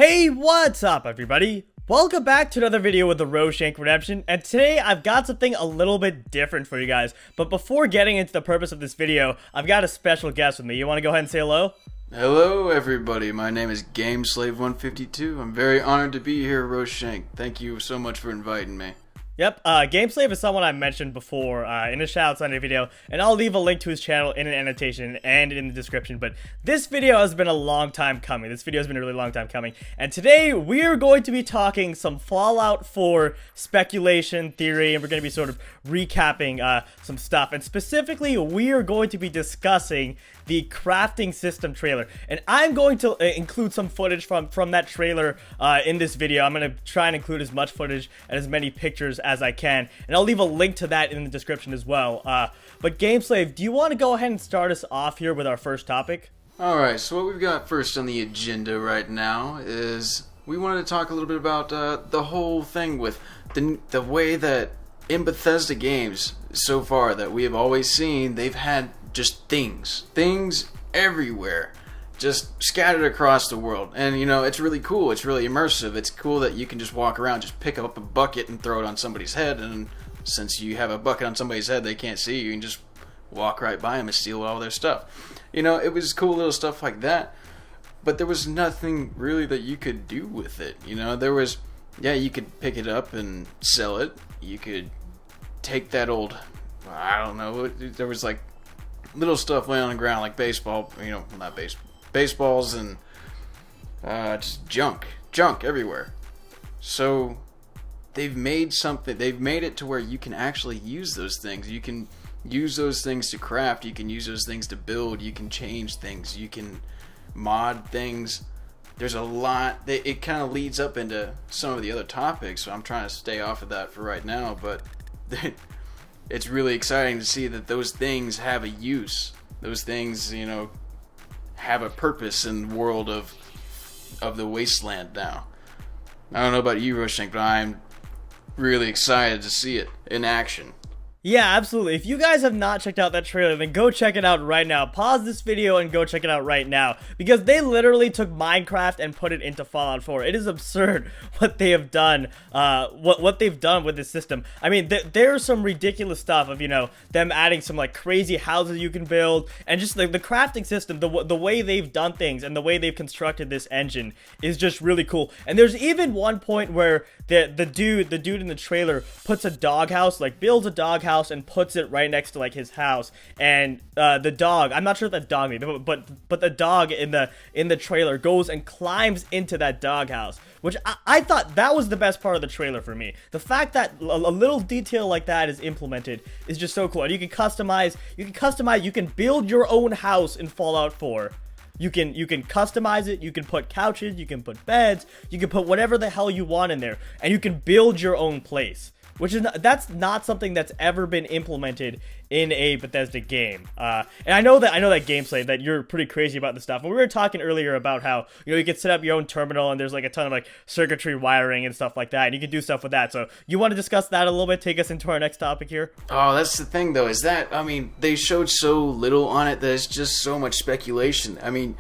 Hey, what's up everybody? Welcome back to another video with the Roshank Redemption, and today I've got something a little bit different for you guys. But before getting into the purpose of this video, I've got a special guest with me. You want to go ahead and say hello? Hello everybody, my name is Gameslave152. I'm very honored to be here, Roshank. Thank you so much for inviting me. Yep, Gameslave is someone I mentioned before in a shoutouts on the video, and I'll leave a link to his channel in an annotation and in the description. But this video has been a long time coming. This video has been a really long time coming, and today we're going to be talking some Fallout 4 speculation theory, and we're going to be sort of recapping some stuff. And specifically, we are going to be discussing the crafting system trailer, and I'm going to include some footage from that trailer in this video. I'm going to try and include as much footage and as many pictures as I can, and I'll leave a link to that in the description as well. But Gameslave, do you want to go ahead and start us off here with our first topic? Alright, so what we've got first on the agenda right now is we wanted to talk a little bit about the whole thing with the way that in Bethesda games so far that we have always seen, they've had just things everywhere, just scattered across the world. And you know, it's really cool, it's really immersive. It's cool that you can just walk around, just pick up a bucket and throw it on somebody's head, and since you have a bucket on somebody's head, they can't see you and just walk right by them and steal all their stuff. You know, it was cool little stuff like that, but there was nothing really that you could do with it. You know, there was, yeah, you could pick it up and sell it. You could take that old, I don't know, there was like little stuff laying on the ground like baseball, you know, not baseballs and just junk everywhere. So they've made it to where you can actually use those things. You can use those things to craft, you can use those things to build, you can change things, you can mod things. There's a lot. It kind of leads up into some of the other topics, so I'm trying to stay off of that for right now, but it's really exciting to see that those things have a use. Those things, you know, have a purpose in the world of the wasteland now. I don't know about you, Roshank, but I'm really excited to see it in action. Yeah, absolutely. If you guys have not checked out that trailer, then go check it out right now. Pause this video and go check it out right now, because they literally took Minecraft and put it into Fallout 4. It is absurd what they have done, what they've done with this system. I mean, there's some ridiculous stuff of, you know, them adding some like crazy houses you can build, and just the crafting system, the way they've done things and the way they've constructed this engine is just really cool. And there's even one point where the dude in the trailer puts a doghouse, like builds a doghouse and puts it right next to like his house, and the dog, I'm not sure if that dog name, but the dog in the trailer goes and climbs into that doghouse, which I thought that was the best part of the trailer for me. The fact that a little detail like that is implemented is just so cool. And you can customize, you can build your own house in Fallout 4. You can customize it, you can put couches, you can put beds, you can put whatever the hell you want in there, and you can build your own place. Which is that's not something that's ever been implemented in a Bethesda game. And I know that Gameslave, that you're pretty crazy about this stuff. And we were talking earlier about how, you know, you can set up your own terminal and there's like a ton of like circuitry wiring and stuff like that, and you can do stuff with that. So you want to discuss that a little bit? Take us into our next topic here. Oh, that's the thing though, is that, I mean, they showed so little on it that it's just so much speculation. I mean,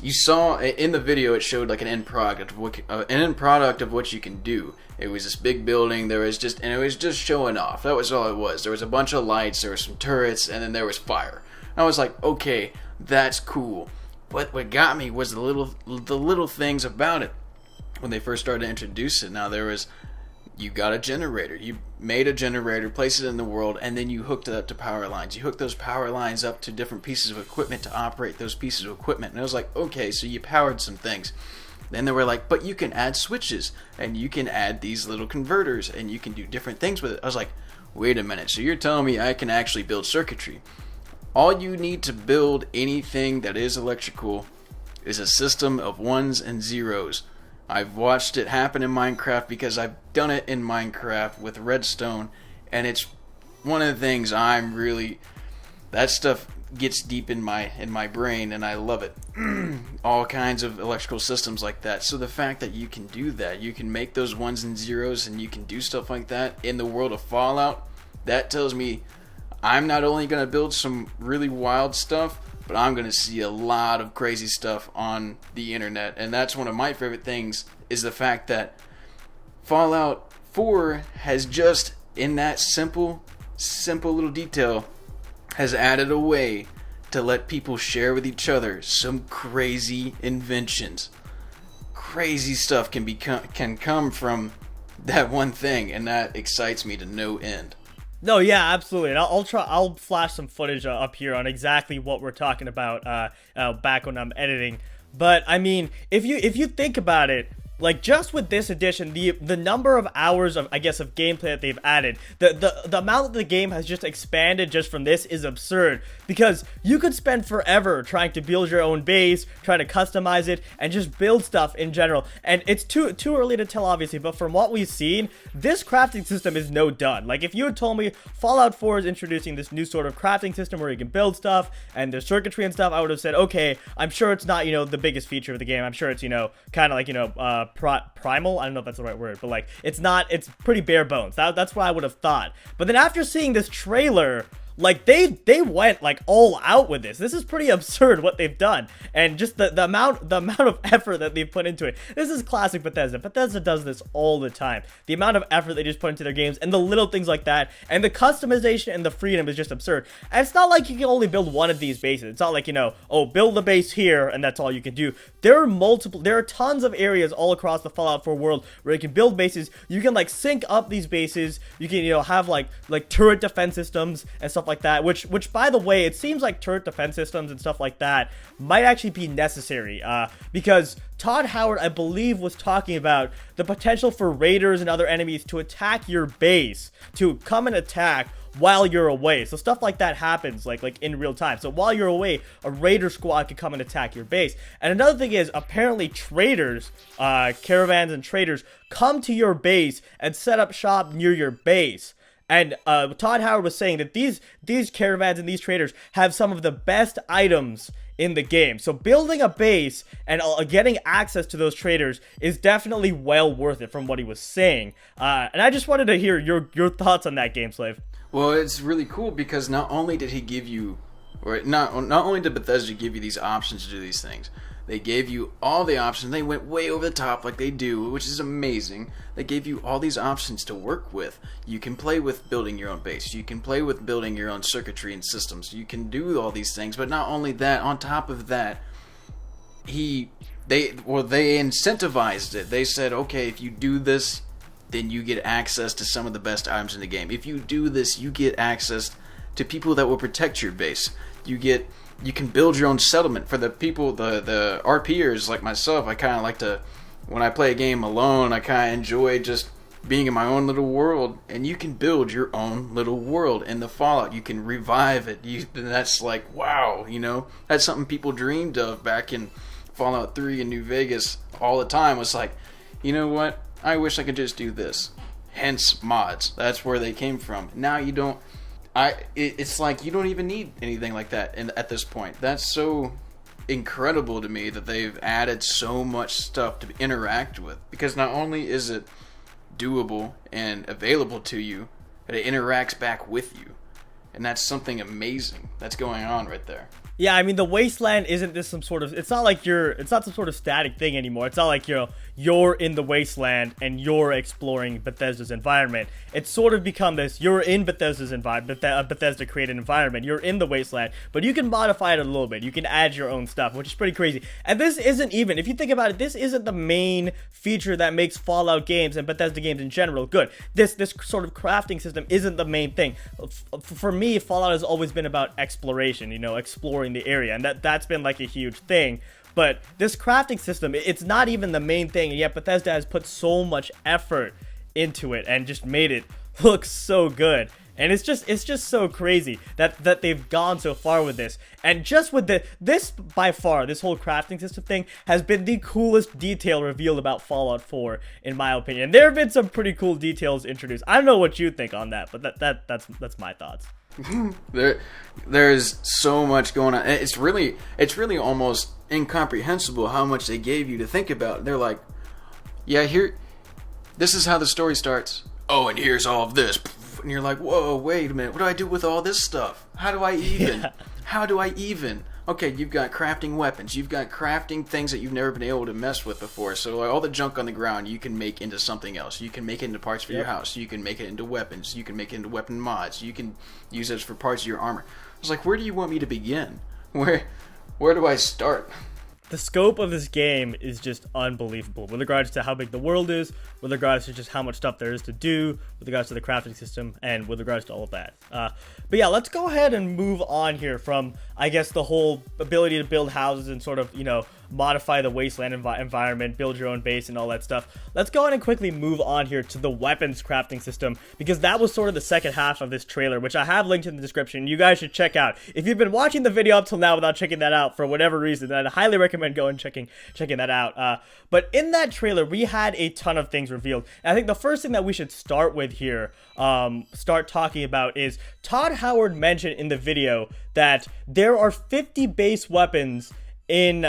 you saw in the video, it showed like an end product of what you can do. It was this big building. It was just showing off. That was all it was. There was a bunch of lights, there were some turrets, and then there was fire. I was like, okay, that's cool. But what got me was the little things about it when they first started to introduce it. Now you got a generator. You made a generator, placed it in the world, and then you hooked it up to power lines. You hooked those power lines up to different pieces of equipment to operate those pieces of equipment. And I was like, okay, so you powered some things. Then they were like, but you can add switches, and you can add these little converters, and you can do different things with it. I was like, wait a minute, so you're telling me I can actually build circuitry? All you need to build anything that is electrical is a system of ones and zeros. I've watched it happen in Minecraft because I've done it in Minecraft with redstone, and it's one of the things that stuff gets deep in my brain, and I love it. All kinds of electrical systems like that. So the fact that you can do that, you can make those ones and zeros, and you can do stuff like that in the world of Fallout, that tells me I'm not only going to build some really wild stuff, but I'm going to see a lot of crazy stuff on the internet. And that's one of my favorite things, is the fact that Fallout 4 has just, in that simple little detail, has added a way to let people share with each other some crazy inventions. Crazy stuff can come from that one thing, and that excites me to no end. No, yeah, absolutely. And I'll flash some footage up here on exactly what we're talking about back when I'm editing. But I mean, if you think about it, like, just with this edition, the number of hours of, I guess, of gameplay that they've added, the amount that the game has just expanded just from this is absurd. Because you could spend forever trying to build your own base, trying to customize it, and just build stuff in general. And it's too early to tell, obviously, but from what we've seen, this crafting system is no done. Like, if you had told me Fallout 4 is introducing this new sort of crafting system where you can build stuff, and there's circuitry and stuff, I would have said, okay, I'm sure it's not, the biggest feature of the game. I'm sure it's, kind of like, primal. I don't know if that's the right word, but like, it's pretty bare bones. That's what I would have thought. But then after seeing this trailer, like, they went like all out with this. This is pretty absurd what they've done, and just the amount of effort that they've put into it. This is classic Bethesda. Bethesda does this all the time. The amount of effort they just put into their games, and the little things like that, and the customization and the freedom is just absurd. And it's not like you can only build one of these bases. It's not like, build the base here and that's all you can do. There are tons of areas all across the Fallout 4 world where you can build bases. You can like sync up these bases. You can have like turret defense systems and stuff like that, which by the way, it seems like turret defense systems and stuff like that might actually be necessary, because Todd Howard, I believe, was talking about the potential for raiders and other enemies to attack your base, to come and attack while you're away. So stuff like that happens like in real time. So while you're away, a raider squad could come and attack your base. And another thing is, apparently traders, caravans and traders come to your base and set up shop near your base. And Todd Howard was saying that these caravans and these traders have some of the best items in the game. So building a base and getting access to those traders is definitely well worth it, from what he was saying. And I just wanted to hear your thoughts on that, Gameslave. Well, it's really cool because not only did he give you, or not only did Bethesda give you these options to do these things, they gave you all the options. They went way over the top like they do, which is amazing. They gave you all these options to work with. You can play with building your own base. You can play with building your own circuitry and systems. You can do all these things. But not only that, on top of that, they incentivized it. They said, okay, if you do this, then you get access to some of the best items in the game. If you do this, you get access to people that will protect your base. You can build your own settlement. For the people, the RPers like myself, I kind of like to, when I play a game alone, I kind of enjoy just being in my own little world. And you can build your own little world in the Fallout. You can revive it. That's like, wow, that's something people dreamed of back in Fallout 3 in New Vegas all the time. Was like, you know what? I wish I could just do this. Hence mods. That's where they came from. Now you don't. It's like you don't even need anything like that at this point. That's so incredible to me that they've added so much stuff to interact with. Because not only is it doable and available to you, but it interacts back with you. And that's something amazing that's going on right there. Yeah, I mean, the wasteland isn't this some sort of, it's not some sort of static thing anymore. It's not like, you're in the wasteland and you're exploring Bethesda's environment. It's sort of become this, you're in Bethesda's environment, Bethesda created environment. You're in the wasteland, but you can modify it a little bit. You can add your own stuff, which is pretty crazy. And this isn't even, if you think about it, this isn't the main feature that makes Fallout games and Bethesda games in general good. This sort of crafting system isn't the main thing. For me, Fallout has always been about exploration, exploring the area, and that's been like a huge thing. But this crafting system, it's not even the main thing, and yet Bethesda has put so much effort into it and just made it look so good. And it's just so crazy that they've gone so far with this. And just with this by far, this whole crafting system thing has been the coolest detail revealed about Fallout 4, in my opinion. There have been some pretty cool details introduced. I don't know what you think on that, but that's my thoughts. There's so much going on. It's really almost incomprehensible how much they gave you to think about. They're like, yeah, this is how the story starts. Oh, and here's all of this. And you're like, whoa, wait a minute. What do I do with all this stuff? How do I even? Yeah. How do I even? okay, you've got crafting weapons, you've got crafting things that you've never been able to mess with before. So like all the junk on the ground, you can make into something else. You can make it into parts for your house. You can make it into weapons. You can make it into weapon mods. You can use it for parts of your armor. I was like, where do you want me to begin? Where do I start? The scope of this game is just unbelievable with regards to how big the world is, with regards to just how much stuff there is to do, with regards to the crafting system, and with regards to all of that. But yeah, let's go ahead and move on here from, I guess, the whole ability to build houses and sort of, you know, modify the wasteland environment, build your own base and all that stuff. Let's go ahead and quickly move on here to the weapons crafting system, because that was sort of the second half of this trailer, which I have linked in the description. You guys should check out. If you've been watching the video up till now without checking that out for whatever reason, then I'd highly recommend going and checking that out. But in that trailer, we had a ton of things revealed. And I think the first thing that we should start with here, start talking about, is Todd Howard mentioned in the video that there are 50 base weapons in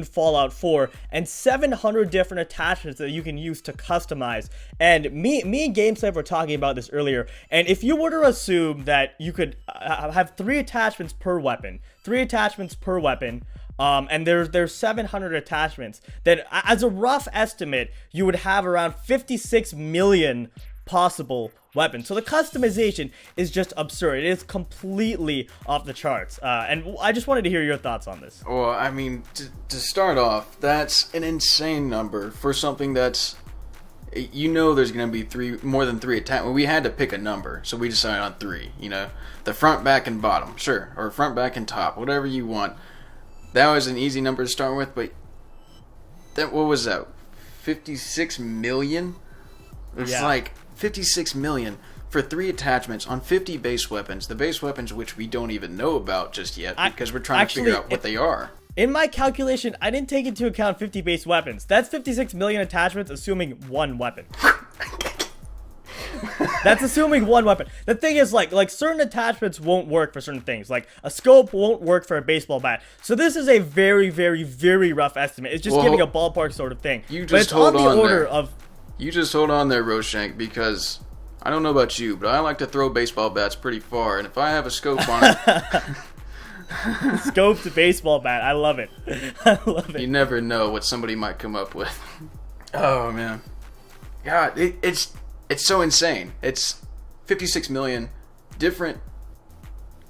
Fallout 4 and 700 different attachments that you can use to customize. And me and Gameslave were talking about this earlier, and if you were to assume that you could have 3 attachments per weapon, and there's 700 attachments, then as a rough estimate, you would have around 56 million possible weapons. So the customization is just absurd. It is completely off the charts. And I just wanted to hear your thoughts on this. Well, I mean, to start off, that's an insane number for something that's, you know, there's going to be more than 3 attachments. Well, we had to pick a number, so we decided on 3, you know. The front, back, and bottom, sure. Or front, back, and top, whatever you want. That was an easy number to start with, but what was that? 56 million? It's like 56 million for 3 attachments on 50 base weapons. The base weapons which we don't even know about just yet because we're trying to figure out what they are. In my calculation, I didn't take into account 50 base weapons. That's 56 million attachments assuming 1 weapon. That's assuming 1 weapon. The thing is, like certain attachments won't work for certain things. Like a scope won't work for a baseball bat. So this is a very, very, very rough estimate. It's just giving a ballpark sort of thing. You just hold on there. You just hold on there, Roshank, because I don't know about you, but I like to throw baseball bats pretty far, and if I have a scope on it... Scoped baseball bat. I love it. I love it. You never know what somebody might come up with. Oh, man. God, it's so insane. It's 56 million different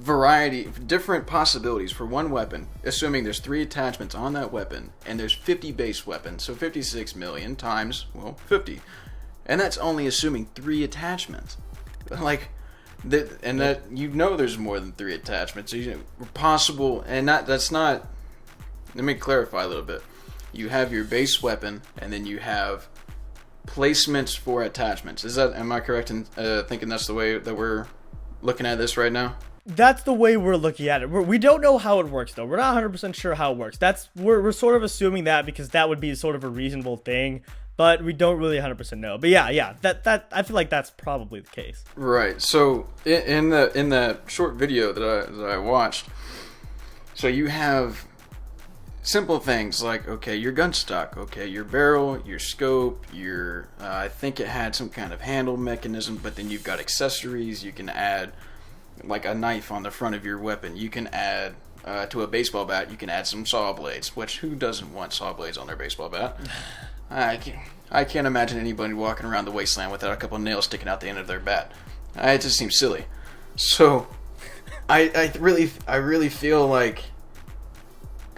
different possibilities for 1 weapon, assuming there's 3 attachments on that weapon, and there's 50 base weapons, so 56 million times, well, 50. And that's only assuming 3 attachments. Like, that you know there's more than 3 attachments. Possible, and that's not... Let me clarify a little bit. You have your base weapon, and then you have placements for attachments. Am I correct in thinking that's the way that we're looking at this right now? That's the way we're looking at it. We don't know how it works, though. We're not 100% sure how it works. We're sort of assuming that because that would be sort of a reasonable thing, but we don't really 100% know. But yeah, that I feel like that's probably the case. Right. So in that short video that I watched, so you have simple things like, okay, your gun stock, okay, your barrel, your scope, your I think it had some kind of handle mechanism, but then you've got accessories. You can add like a knife on the front of your weapon. You can add to a baseball bat, you can add some saw blades, which who doesn't want saw blades on their baseball bat? I can't imagine anybody walking around the wasteland without a couple of nails sticking out the end of their bat. It just seems silly. So I really feel like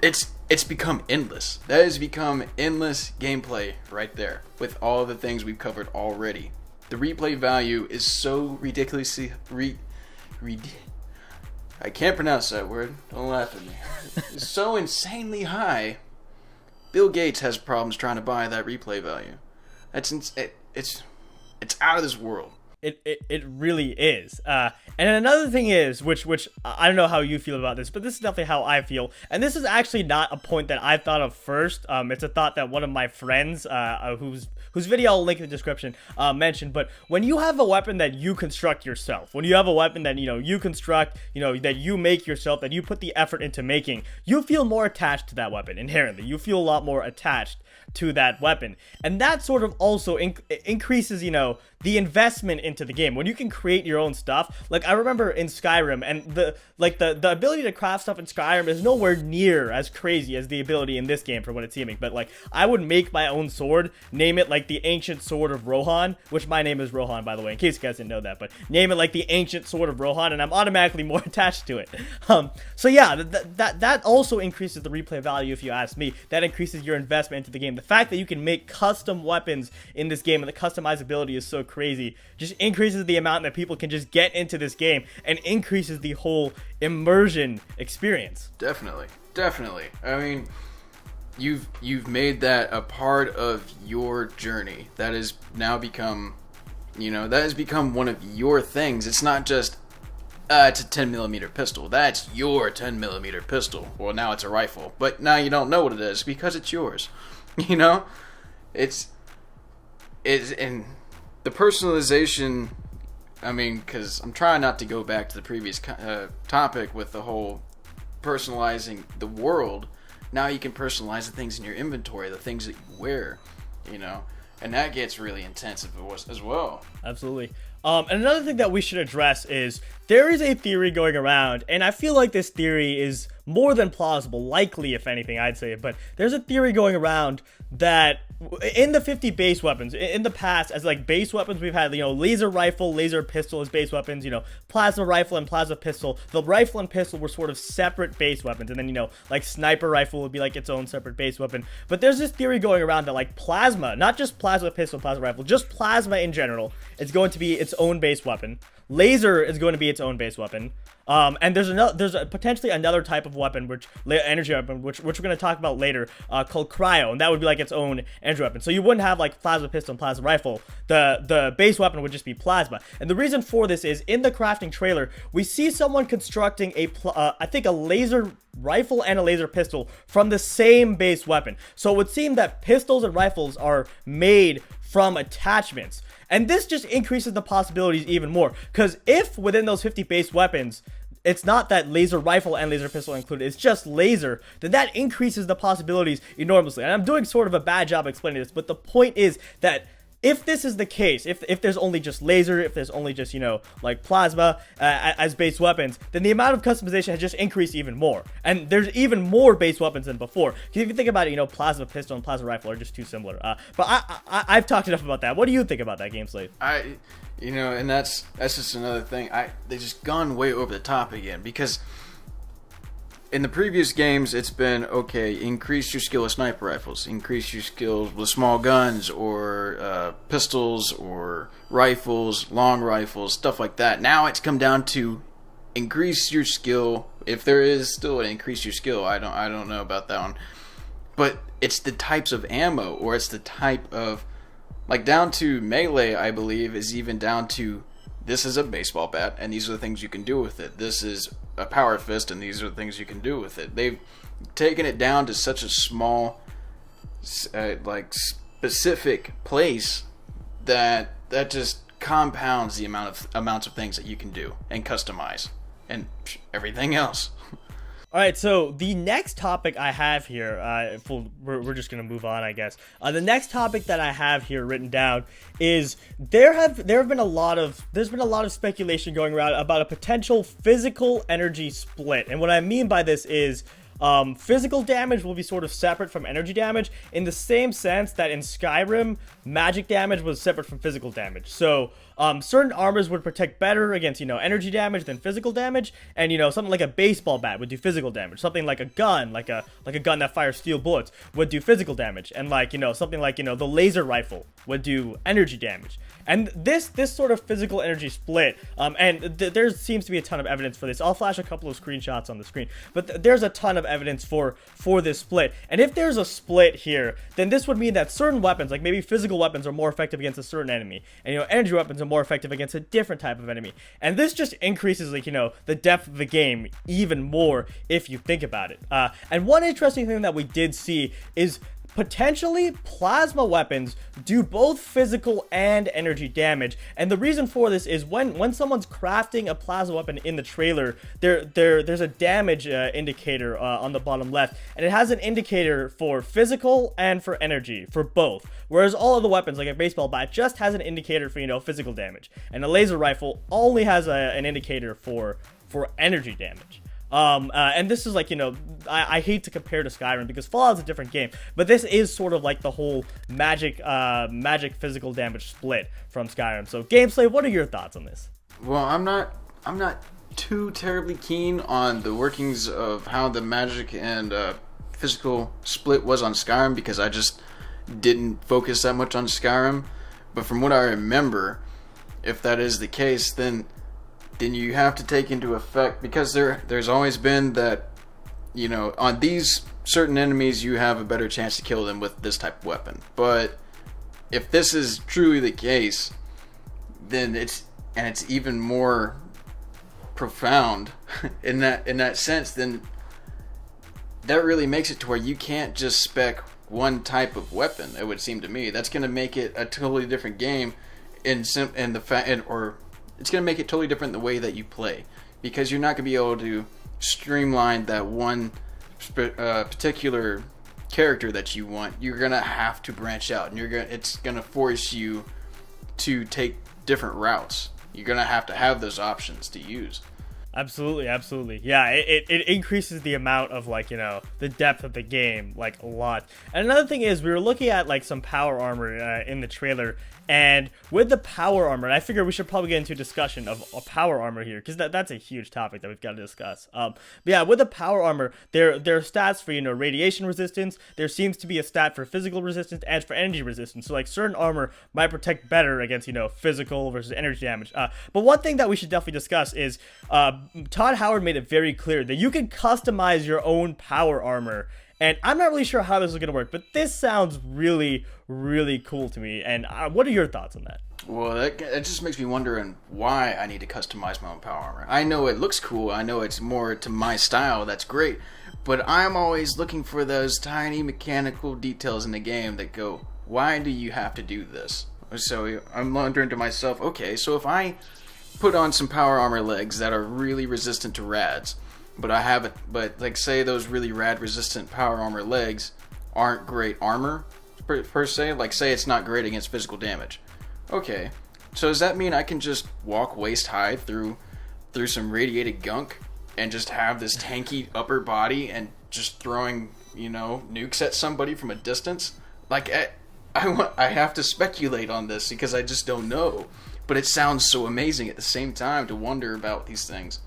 it's become endless. That has become endless gameplay right there with all the things we've covered already. The replay value is so ridiculously I can't pronounce that word. Don't laugh at me. It's so insanely high. Bill Gates has problems trying to buy that replay value. It's out of this world. It really is. And another thing is, which I don't know how you feel about this, but this is definitely how I feel. And this is actually not a point that I thought of first. It's a thought that one of my friends, whose video I'll link in the description, mentioned. But when you have a weapon that you construct yourself, when you have a weapon that you construct, that you make yourself, that you put the effort into making, you feel more attached to that weapon inherently. You feel a lot more attached to that weapon, and that sort of also increases the investment into the game. When you can create your own stuff, like I remember in Skyrim, and the ability to craft stuff in Skyrim is nowhere near as crazy as the ability in this game for what it's seeming. But like I would make my own sword, name it like the Ancient Sword of Rohan, which my name is Rohan, by the way, in case you guys didn't know that, but name it like the Ancient Sword of Rohan, and I'm automatically more attached to it. So yeah, that also increases the replay value, if you ask me. That increases your investment into the game. The fact that you can make custom weapons in this game and the customizability is so crazy just increases the amount that people can just get into this game and increases the whole immersion experience. Definitely. I mean, you've made that a part of your journey. That has now become, that has become one of your things. It's not just it's a 10mm pistol. That's your 10mm pistol. Well, now it's a rifle, but now you don't know what it is because it's yours. It's and the personalization. I mean, because I'm trying not to go back to the previous topic with the whole personalizing the world. Now you can personalize the things in your inventory, the things that you wear, and that gets really intense as well. Absolutely. And another thing that we should address is there is a theory going around, and I feel like this theory is more than plausible, likely if anything, I'd say, but there's a theory going around that in the 50 base weapons, in the past, as like base weapons, we've had, laser rifle, laser pistol as base weapons, plasma rifle and plasma pistol. The rifle and pistol were sort of separate base weapons, and then, like sniper rifle would be like its own separate base weapon. But there's this theory going around that like plasma, not just plasma pistol, plasma rifle, just plasma in general, is going to be its own base weapon. Laser is going to be its own base weapon. And there's potentially another type of weapon, energy weapon, which we're going to talk about later, called Cryo, and that would be like its own energy weapon. So you wouldn't have like plasma pistol and plasma rifle. The base weapon would just be plasma. And the reason for this is in the crafting trailer, we see someone constructing I think a laser rifle and a laser pistol from the same base weapon. So it would seem that pistols and rifles are made from attachments. And this just increases the possibilities even more. Because if within those 50 base weapons, it's not that laser rifle and laser pistol included, it's just laser, then that increases the possibilities enormously. And I'm doing sort of a bad job explaining this, but the point is that if this is the case, if there's only just laser, if there's only just, like plasma as base weapons, then the amount of customization has just increased even more. And there's even more base weapons than before. Because if you think about it, plasma pistol and plasma rifle are just too similar. But I've talked enough about that. What do you think about that, Gameslave? And that's just another thing. They just gone way over the top again, because in the previous games, it's been, okay, increase your skill with sniper rifles, increase your skills with small guns, or pistols, or rifles, long rifles, stuff like that. Now it's come down to increase your skill, if there is still an increase your skill. I don't know about that one. But it's the types of ammo, or it's the type of, like down to melee, I believe, is even down to, this is a baseball bat, and these are the things you can do with it. This is a power fist, and these are the things you can do with it. They've taken it down to such a small, specific place that just compounds the amounts of things that you can do and customize and everything else. All right, so the next topic I have here, we're just gonna move on, I guess. The next topic that I have here written down is there's been a lot of speculation going around about a potential physical energy split, and what I mean by this is physical damage will be sort of separate from energy damage, in the same sense that in Skyrim, magic damage was separate from physical damage. So certain armors would protect better against, energy damage than physical damage, and, something like a baseball bat would do physical damage. Something like a gun, like a gun that fires steel bullets, would do physical damage, and something like, the laser rifle would do energy damage. And this sort of physical energy split, and there seems to be a ton of evidence for this. I'll flash a couple of screenshots on the screen, but there's a ton of evidence for this split. And if there's a split here, then this would mean that certain weapons, like maybe physical weapons, are more effective against a certain enemy, and energy weapons are more effective against a different type of enemy. And this just increases the depth of the game even more if you think about it. And one interesting thing that we did see is potentially plasma weapons do both physical and energy damage, and the reason for this is when someone's crafting a plasma weapon in the trailer, there's a damage indicator on the bottom left, and it has an indicator for physical and for energy, for both, whereas all of the weapons like a baseball bat just has an indicator for, you know, physical damage, and a laser rifle only has an indicator for energy damage. And this is like, you know, I hate to compare to Skyrim because Fallout's a different game, but this is sort of like the whole magic physical damage split from Skyrim. So Gameslave, what are your thoughts on this? Well, I'm not too terribly keen on the workings of how the magic and physical split was on Skyrim because I just didn't focus that much on Skyrim. But from what I remember, if that is the case, then you have to take into effect, because there's always been that, you know, on these certain enemies you have a better chance to kill them with this type of weapon. But if this is truly the case, then it's even more profound in that sense, then that really makes it to where you can't just spec one type of weapon. It would seem to me that's going to make it a totally different game it's going to make it totally different the way that you play, because you're not going to be able to streamline that one particular character that you want. You're going to have to branch out, and it's going to force you to take different routes. You're going to have those options to use. Absolutely. Yeah, it increases the amount of, like, you know, the depth of the game, like, a lot. And another thing is, we were looking at, like, some power armor in the trailer, and with the power armor, and I figure we should probably get into a discussion of power armor here, because that's a huge topic that we've got to discuss. But yeah, with the power armor, there are stats for, you know, radiation resistance. There seems to be a stat for physical resistance and for energy resistance. So, like, certain armor might protect better against, you know, physical versus energy damage. But one thing that we should definitely discuss is Todd Howard made it very clear that you can customize your own power armor. And I'm not really sure how this is going to work, but this sounds really, really cool to me. And what are your thoughts on that? Well, that just makes me wonder why I need to customize my own power armor. I know it looks cool. I know it's more to my style. That's great. But I'm always looking for those tiny mechanical details in the game that go, why do you have to do this? So I'm wondering to myself, okay, so if I put on some power armor legs that are really resistant to rads, but like, say those really rad resistant power armor legs aren't great armor per se, like, say it's not great against physical damage. Okay, so does that mean I can just walk waist high through some radiated gunk and just have this tanky upper body and just throwing, you know, nukes at somebody from a distance? Like, I have to speculate on this because I just don't know. But it sounds so amazing at the same time to wonder about these things.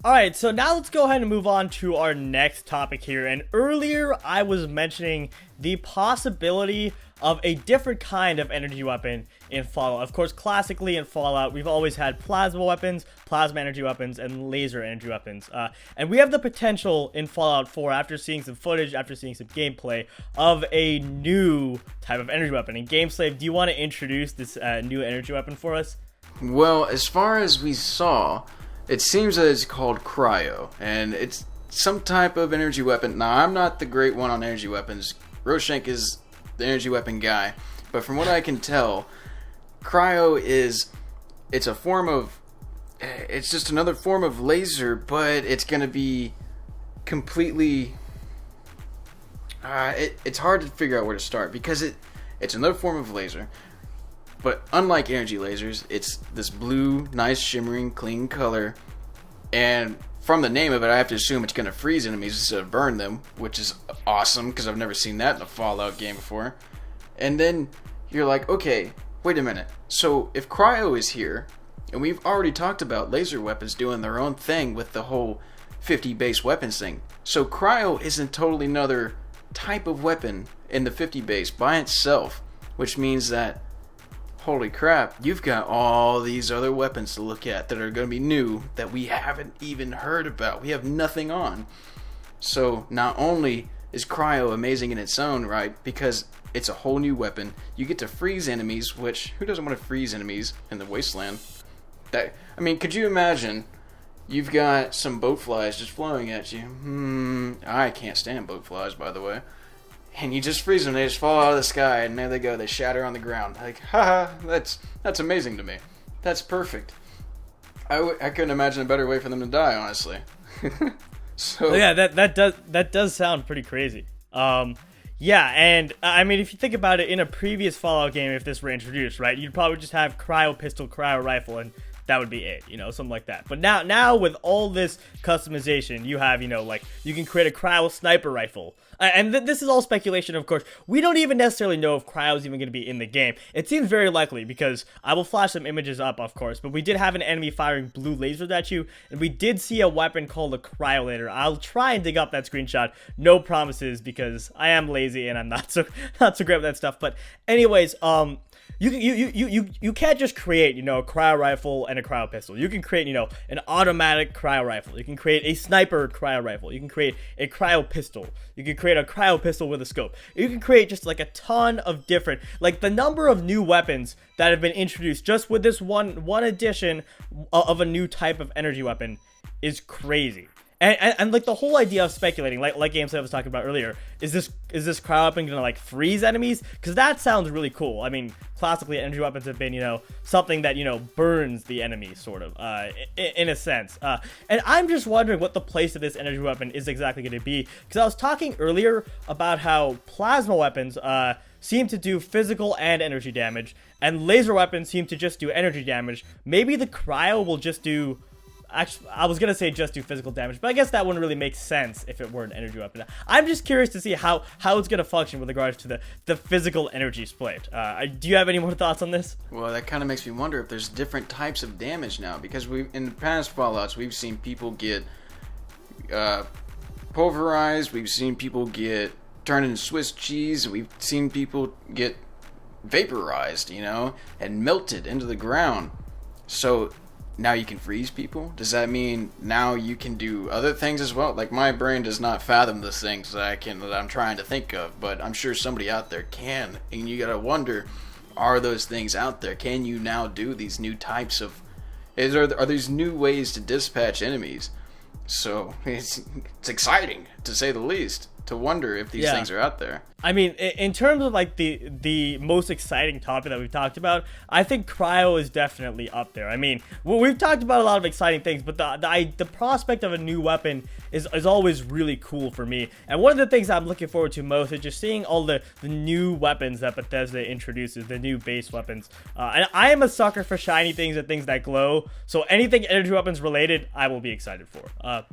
Alright, so now let's go ahead and move on to our next topic here. And earlier I was mentioning the possibility of a different kind of energy weapon in Fallout. Of course, classically in Fallout, we've always had plasma weapons, plasma energy weapons, and laser energy weapons. And we have the potential in Fallout 4, after seeing some footage, after seeing some gameplay, of a new type of energy weapon. And Gameslave, do you want to introduce this new energy weapon for us? Well, as far as we saw, it seems that it's called Cryo, and it's some type of energy weapon. Now, I'm not the great one on energy weapons. Roshank is the energy weapon guy, but from what I can tell, Cryo it's a form of, it's just another form of laser, but it's going to be completely, it's hard to figure out where to start, because it's another form of laser, but unlike energy lasers, it's this blue, nice, shimmering, clean color, and from the name of it, I have to assume it's going to freeze enemies instead of burn them, which is awesome, because I've never seen that in a Fallout game before. And then you're like, okay, wait a minute. So if Cryo is here, and we've already talked about laser weapons doing their own thing with the whole 50 base weapons thing, so Cryo isn't totally another type of weapon in the 50 base by itself, which means that, holy crap, you've got all these other weapons to look at that are going to be new that we haven't even heard about. We have nothing on. So not only is Cryo amazing in its own right, because it's a whole new weapon, you get to freeze enemies, which, who doesn't want to freeze enemies in the wasteland? I mean, could you imagine you've got some boat flies just flowing at you? I can't stand boat flies, by the way. and you just freeze them. They just fall out of the sky, and there they go. They shatter on the ground. Like, haha, that's amazing to me. That's perfect. I couldn't imagine a better way for them to die, honestly. So yeah, that does sound pretty crazy. Yeah, and I mean, if you think about it, in a previous Fallout game, if this were introduced, right, you'd probably just have cryo pistol, cryo rifle, and that would be it, you know, something like that. But now with all this customization, you have, you know, like, you can create a cryo sniper rifle. And this is all speculation, of course. We don't even necessarily know if cryo is even going to be in the game. It seems very likely, because I will flash some images up, of course, but we did have an enemy firing blue lasers at you, and we did see a weapon called a Cryolator. I'll try and dig up that screenshot. No promises, because I am lazy and I'm not so great with that stuff. But anyways, you can't just create, you know, a cryo rifle and a cryo pistol. You can create, you know, an automatic cryo rifle. You can create a sniper cryo rifle. You can create a cryo pistol. You can create a cryo pistol with a scope. You can create just like a ton of different, like, the number of new weapons that have been introduced just with this one addition of a new type of energy weapon is crazy. And like, the whole idea of speculating, like Gameslave was talking about earlier, is this cryo weapon gonna, like, freeze enemies? Because that sounds really cool. I mean, classically, energy weapons have been, you know, something that, you know, burns the enemy, sort of, in a sense. And I'm just wondering what the place of this energy weapon is exactly gonna be. Because I was talking earlier about how plasma weapons seem to do physical and energy damage, and laser weapons seem to just do energy damage. Maybe the cryo will just do... Actually, I was going to say just do physical damage, but I guess that wouldn't really make sense if it were an energy weapon. I'm just curious to see how it's going to function with regards to the physical energy split. Do you have any more thoughts on this? Well, that kind of makes me wonder if there's different types of damage now, because in the past Fallouts, we've seen people get pulverized, we've seen people get turned into Swiss cheese, we've seen people get vaporized, you know, and melted into the ground. So now you can freeze people? Does that mean now you can do other things as well? Like, my brain does not fathom the things that I'm trying to think of, but I'm sure somebody out there can. And you gotta wonder, are those things out there? Can you now do these new types of... Are these new ways to dispatch enemies? So, it's exciting, to say the least, to wonder if these things are out there. I mean, in terms of, like, the most exciting topic that we've talked about, I think cryo is definitely up there. I mean, we've talked about a lot of exciting things, but the prospect of a new weapon is always really cool for me. And one of the things I'm looking forward to most is just seeing all the new weapons that Bethesda introduces, the new base weapons. And I am a sucker for shiny things and things that glow, so anything energy weapons related, I will be excited for.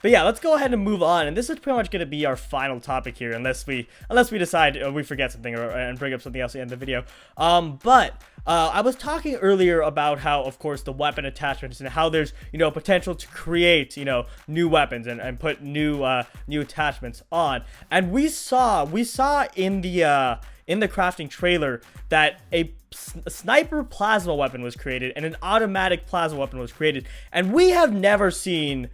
But yeah, let's go ahead and move on, and this is pretty much going to be our final topic here, unless we decide we forget something and bring up something else at the end of the video. But I was talking earlier about how, of course, the weapon attachments and how there's, you know, potential to create, you know, new weapons and put new attachments on, and we saw in the crafting trailer that a sniper plasma weapon was created and an automatic plasma weapon was created, and we have never seen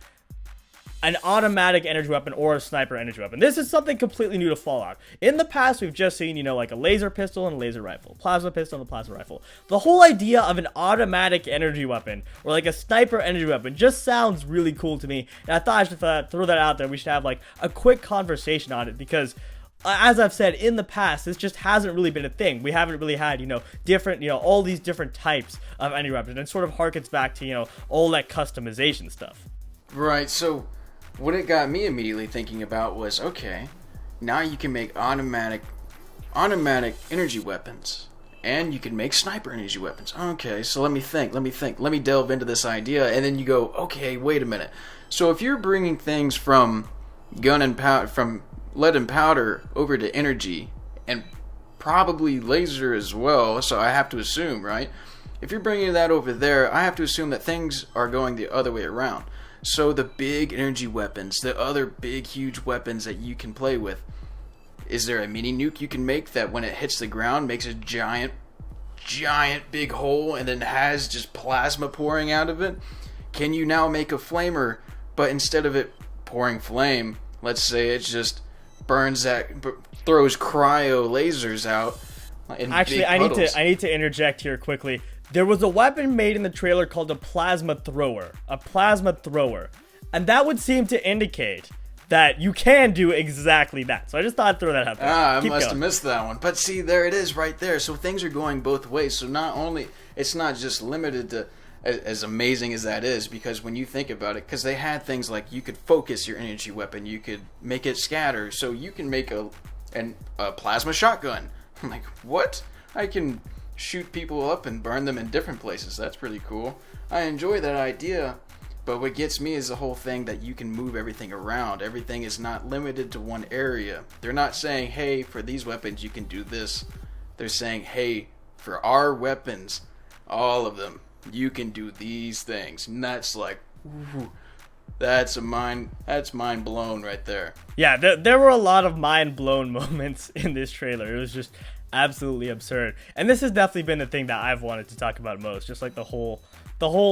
an automatic energy weapon or a sniper energy weapon. This is something completely new to Fallout. In the past, we've just seen, you know, like a laser pistol and a laser rifle, plasma pistol and a plasma rifle. The whole idea of an automatic energy weapon or like a sniper energy weapon just sounds really cool to me. And I thought I should throw that out there. We should have like a quick conversation on it, because as I've said in the past, this just hasn't really been a thing. We haven't really had, you know, different, you know, all these different types of energy weapons, and it sort of harkens back to, you know, all that customization stuff. Right, so what it got me immediately thinking about was, okay, now you can make automatic energy weapons, and you can make sniper energy weapons. Okay, so let me think, let me delve into this idea, and then you go, okay, wait a minute. So if you're bringing things from from lead and powder over to energy, and probably laser as well, so I have to assume, right? If you're bringing that over there, I have to assume that things are going the other way around. So the big energy weapons, the other big huge weapons that you can play with, is there a mini nuke you can make that when it hits the ground makes a giant big hole and then has just plasma pouring out of it? Can you now make a flamer, but instead of it pouring flame, let's say it just throws cryo lasers out in Actually, big puddles? I need to interject here quickly. There was a weapon made in the trailer called a plasma thrower. And that would seem to indicate that you can do exactly that. So I just thought I'd throw that out there. I must have missed that one. But see, there it is right there. So things are going both ways. So not only, it's not just limited to, as amazing as that is, because when you think about it, because they had things like you could focus your energy weapon, you could make it scatter, so you can make a plasma shotgun. I'm like, what? I can shoot people up and burn them in different places. That's pretty cool. I enjoy that idea. But what gets me is the whole thing that you can move everything around. Everything is not limited to one area. They're not saying, hey, for these weapons you can do this. They're saying, hey, for our weapons, all of them, you can do these things. And that's like, ooh, that's mind blown right there. Yeah, there were a lot of mind blown moments in this trailer. It was just absolutely absurd. And this has definitely been the thing that I've wanted to talk about most. Just like the whole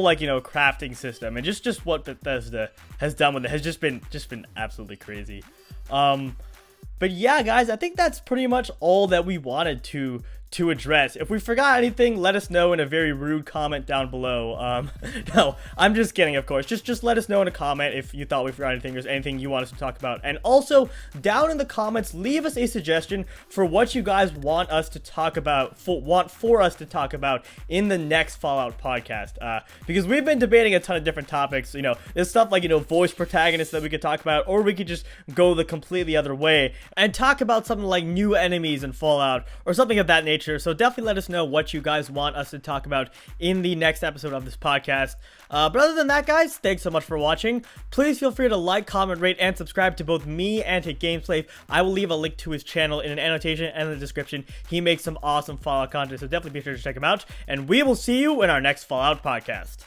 like, you know, crafting system and just what Bethesda has done with it has just been absolutely crazy. But yeah, guys, I think that's pretty much all that we wanted to address. If we forgot anything, let us know in a very rude comment down below. No, I'm just kidding, of course. Just let us know in a comment if you thought we forgot anything, there's anything you want us to talk about. And also, down in the comments, leave us a suggestion for what you guys want us to talk about, for us to talk about in the next Fallout podcast. Because we've been debating a ton of different topics. You know, there's stuff like, you know, voice protagonists that we could talk about, or we could just go the completely other way and talk about something like new enemies in Fallout, or something of that nature. So definitely let us know what you guys want us to talk about in the next episode of this podcast. But other than that, guys, thanks so much for watching. Please feel free to like, comment, rate, and subscribe to both me and to Gameslave. I will leave a link to his channel in an annotation and in the description. He makes some awesome Fallout content, so definitely be sure to check him out. And we will see you in our next Fallout podcast.